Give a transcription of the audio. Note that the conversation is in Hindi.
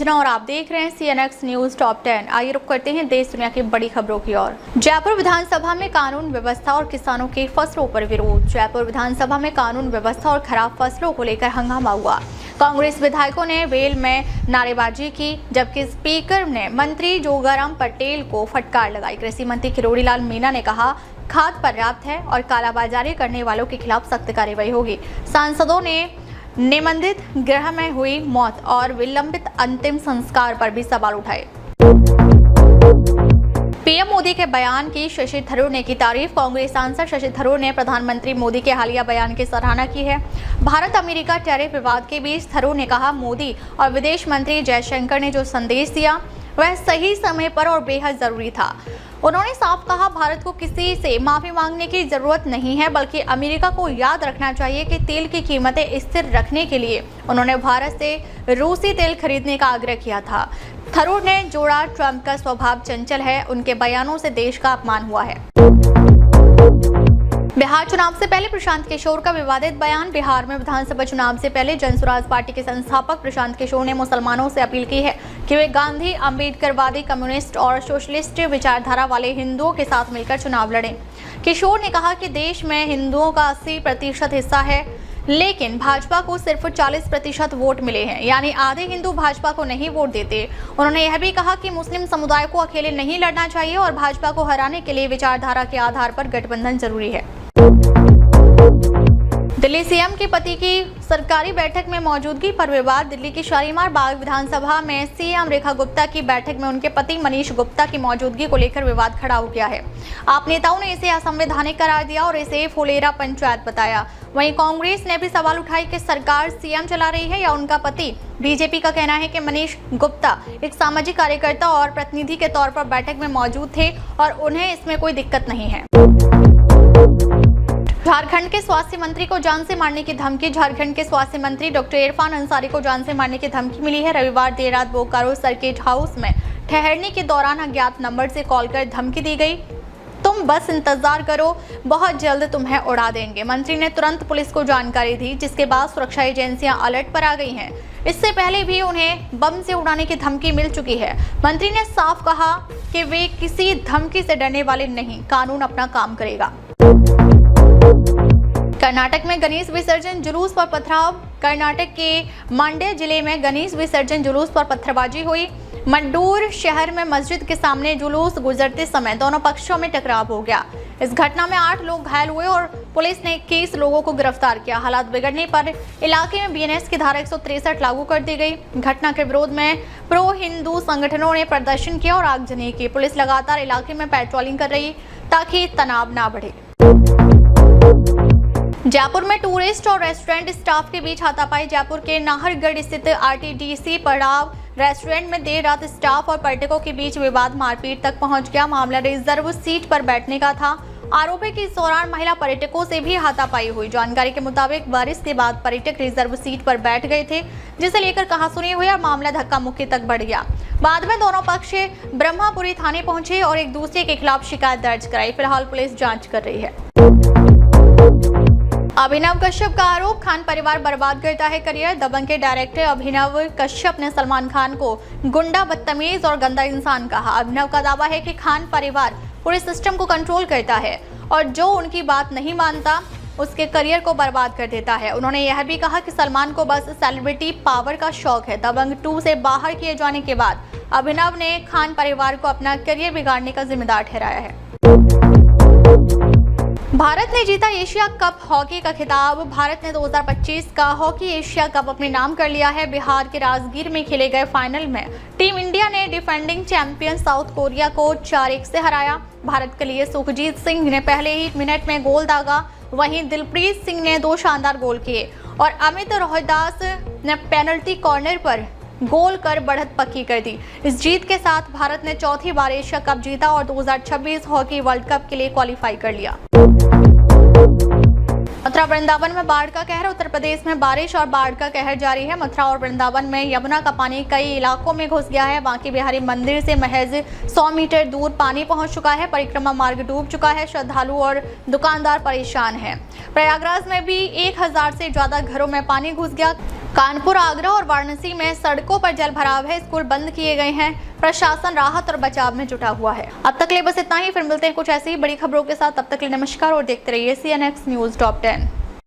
अंजना और आप देख रहे हैं CNX न्यूज टॉप 10। आइए रुक करते हैं देश दुनिया की बड़ी खबरों की ओर। जयपुर विधानसभा में कानून व्यवस्था और किसानों के फसलों पर विरोध। जयपुर विधानसभा में कानून व्यवस्था और खराब फसलों को लेकर हंगामा हुआ। कांग्रेस विधायकों ने वेल में नारेबाजी की, जबकि स्पीकर ने मंत्री जोगाराम पटेल को फटकार लगाई। कृषि मंत्री किरोड़ी लाल मीणा ने कहा, खाद पर्याप्त है और कालाबाजारी करने वालों के खिलाफ सख्त कार्रवाई होगी। सांसदों ने निबंधित गृह में हुई मौत और विलंबित अंतिम संस्कार पर भी सवाल उठाए। पीएम मोदी के बयान की शशि थरूर ने की तारीफ। कांग्रेस सांसद शशि थरूर ने प्रधानमंत्री मोदी के हालिया बयान की सराहना की है। भारत अमेरिका टैरिफ विवाद के बीच थरूर ने कहा, मोदी और विदेश मंत्री जयशंकर ने जो संदेश दिया वह सही समय पर और बेहद जरूरी था। उन्होंने साफ कहा, भारत को किसी से माफी मांगने की जरूरत नहीं है, बल्कि अमेरिका को याद रखना चाहिए कि तेल की कीमतें स्थिर रखने के लिए उन्होंने भारत से रूसी तेल खरीदने का आग्रह किया था। थरूर ने जोड़ा, ट्रंप का स्वभाव चंचल है, उनके बयानों से देश का अपमान हुआ है। बिहार चुनाव से पहले प्रशांत किशोर का विवादित बयान। बिहार में विधानसभा चुनाव से पहले जनसुराज पार्टी के संस्थापक प्रशांत किशोर ने मुसलमानों से अपील की है कि वे गांधी, अम्बेडकरवादी, कम्युनिस्ट और सोशलिस्ट विचारधारा वाले हिंदुओं के साथ मिलकर चुनाव लड़ें। किशोर ने कहा कि देश में हिंदुओं का 80% हिस्सा है, लेकिन भाजपा को सिर्फ 40% वोट मिले हैं, यानी आधे हिंदू भाजपा को नहीं वोट देते। उन्होंने यह भी कहा कि मुस्लिम समुदाय को अकेले नहीं लड़ना चाहिए और भाजपा को हराने के लिए विचारधारा के आधार पर गठबंधन जरूरी है। दिल्ली सीएम के पति की सरकारी बैठक में मौजूदगी पर विवाद। दिल्ली की शालीमार बाग विधानसभा में सीएम रेखा गुप्ता की बैठक में उनके पति मनीष गुप्ता की मौजूदगी को लेकर विवाद खड़ा हो गया है। आप नेताओं ने इसे असंवैधानिक करार दिया और इसे फुलेरा पंचायत बताया। वहीं कांग्रेस ने भी सवाल उठाए कि सरकार सीएम चला रही है या उनका पति। बीजेपी का कहना है कि मनीष गुप्ता एक सामाजिक कार्यकर्ता और प्रतिनिधि के तौर पर बैठक में मौजूद थे और उन्हें इसमें कोई दिक्कत नहीं है। झारखंड के स्वास्थ्य मंत्री को जान से मारने की धमकी। झारखंड के स्वास्थ्य मंत्री डॉक्टर इरफान अंसारी को जान से मारने की धमकी मिली है। रविवार देर रात बोकारो सर्किट हाउस में ठहरने के दौरान अज्ञात नंबर से कॉल कर धमकी दी गई, तुम बस इंतजार करो, बहुत जल्द तुम्हें उड़ा देंगे। मंत्री ने तुरंत पुलिस को जानकारी दी, जिसके बाद सुरक्षा एजेंसियां अलर्ट पर आ गई हैं। इससे पहले भी उन्हें बम से उड़ाने की धमकी मिल चुकी है। मंत्री ने साफ कहा कि वे किसी धमकी से डरने वाले नहीं, कानून अपना काम करेगा। कर्नाटक में गणेश विसर्जन जुलूस पर पथराव। कर्नाटक के मांड्या जिले में गणेश विसर्जन जुलूस पर पत्थरबाजी हुई। मंडूर शहर में मस्जिद के सामने जुलूस गुजरते समय दोनों पक्षों में टकराव हो गया। इस घटना में 8 लोग घायल हुए और पुलिस ने 21 लोगों को गिरफ्तार किया। हालात बिगड़ने पर इलाके में BNS की धारा 163 लागू कर दी गई। घटना के विरोध में प्रो हिंदू संगठनों ने प्रदर्शन किया और आगजनी की। पुलिस लगातार इलाके में पेट्रोलिंग कर रही ताकि तनाव न बढ़े। जयपुर में टूरिस्ट और रेस्टोरेंट स्टाफ के बीच हाथापाई। जयपुर के नाहरगढ़ स्थित RTDC पड़ाव रेस्टोरेंट में देर रात स्टाफ और पर्यटकों के बीच विवाद मारपीट तक पहुंच गया। मामला रिजर्व सीट पर बैठने का था। आरोप है कि इस दौरान महिला पर्यटकों से भी हाथापाई हुई। जानकारी के मुताबिक बारिश के बाद पर्यटक रिजर्व सीट पर बैठ गए थे, जिसे लेकर कहासुनी हुई और मामला धक्का मुक्की तक बढ़ गया। बाद में दोनों पक्ष ब्रह्मापुरी थाने पहुंचे और एक दूसरे के खिलाफ शिकायत दर्ज कराई। फिलहाल पुलिस जाँच कर रही है। अभिनव कश्यप का आरोप, खान परिवार बर्बाद करता है करियर। दबंग के डायरेक्टर अभिनव कश्यप ने सलमान खान को गुंडा, बदतमीज और गंदा इंसान कहा। अभिनव का दावा है कि खान परिवार पूरे सिस्टम को कंट्रोल करता है और जो उनकी बात नहीं मानता उसके करियर को बर्बाद कर देता है। उन्होंने यह भी कहा कि सलमान को बस सेलिब्रिटी पावर का शौक है। दबंग 2 से बाहर किए जाने के बाद अभिनव ने खान परिवार को अपना करियर बिगाड़ने का जिम्मेदार ठहराया है। भारत ने जीता एशिया कप हॉकी का खिताब। भारत ने 2025 का हॉकी एशिया कप अपने नाम कर लिया है। बिहार के राजगीर में खेले गए फाइनल में टीम इंडिया ने डिफेंडिंग चैंपियन साउथ कोरिया को 4-1 से हराया। भारत के लिए सुखजीत सिंह ने पहले ही मिनट में गोल दागा, वहीं दिलप्रीत सिंह ने 2 शानदार गोल किए और अमित रोहिदास ने पेनल्टी कॉर्नर पर गोल कर बढ़त पक्की कर दी। इस जीत के साथ भारत ने चौथी बार एशिया कप जीता और 2026 हॉकी वर्ल्ड कप के लिए क्वालिफाई कर लिया। मथुरा वृंदावन में बाढ़ का कहर। उत्तर प्रदेश में बारिश और बाढ़ का कहर जारी है। मथुरा और वृंदावन में यमुना का पानी कई इलाकों में घुस गया है। बांके बिहारी मंदिर से महज 100 मीटर दूर पानी पहुंच चुका है। परिक्रमा मार्ग डूब चुका है। श्रद्धालु और दुकानदार परेशान हैं। प्रयागराज में भी 1000 से ज्यादा घरों में पानी घुस गया। कानपुर, आगरा और वाराणसी में सड़कों पर जल भराव है। स्कूल बंद किए गए हैं। प्रशासन राहत और बचाव में जुटा हुआ है। अब तक ले बस इतना ही। फिर मिलते हैं कुछ ऐसी ही बड़ी खबरों के साथ। तब तक के लिए नमस्कार और देखते रहिए CNX News Top 10।